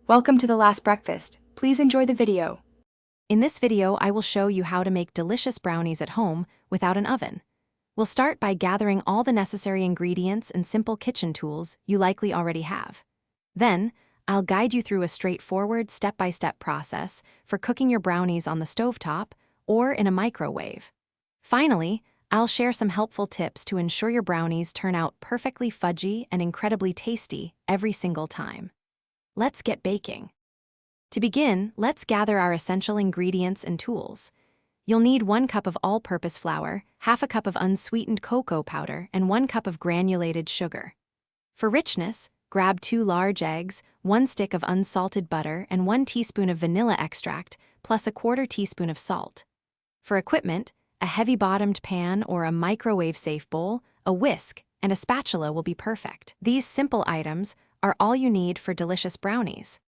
Welcome to the last breakfast. Please enjoy the video. In this video, I will show you how to make delicious brownies at home without an oven. We'll start by gathering all the necessary ingredients and simple kitchen tools you likely already have. Then, I'll guide you through a straightforward step-by-step process for cooking your brownies on the stovetop or in a microwave. Finally, I'll share some helpful tips to ensure your brownies turn out perfectly fudgy and incredibly tasty every single time. Let's get baking. To begin, let's gather our essential ingredients and tools. You'll need 1 cup of all-purpose flour, half a cup of unsweetened cocoa powder, and 1 cup of granulated sugar. For richness, grab 2 large eggs, 1 stick of unsalted butter, and 1 teaspoon of vanilla extract, plus a 1/4 teaspoon of salt. For equipment, a heavy-bottomed pan or a microwave-safe bowl, a whisk, and a spatula will be perfect. These simple items are all you need for delicious brownies.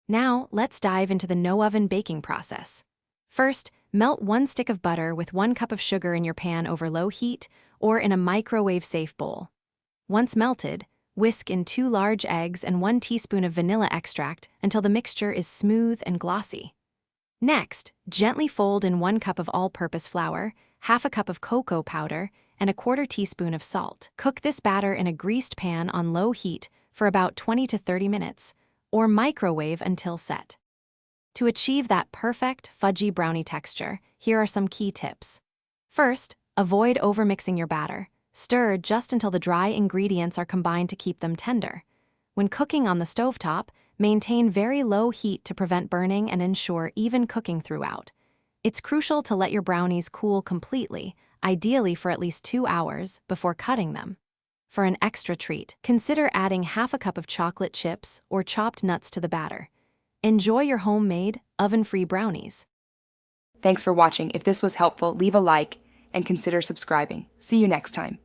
Now, let's dive into the no-oven baking process. First, melt 1 stick of butter with 1 cup of sugar in your pan over low heat or in a microwave-safe bowl. Once melted, whisk in 2 large eggs and 1 teaspoon of vanilla extract until the mixture is smooth and glossy. Next, gently fold in 1 cup of all-purpose flour, half a cup of cocoa powder, and a 1/4 teaspoon of salt. Cook this batter in a greased pan on low heat for about 20 to 30 minutes, or microwave until set. To achieve that perfect, fudgy brownie texture, here are some key tips. First, avoid overmixing your batter. Stir just until the dry ingredients are combined to keep them tender. When cooking on the stovetop, maintain very low heat to prevent burning and ensure even cooking throughout. It's crucial to let your brownies cool completely, ideally for at least 2 hours, before cutting them. For an extra treat, consider adding half a cup of chocolate chips or chopped nuts to the batter. Enjoy your homemade, oven-free brownies. Thanks for watching. If this was helpful, leave a like and consider subscribing. See you next time.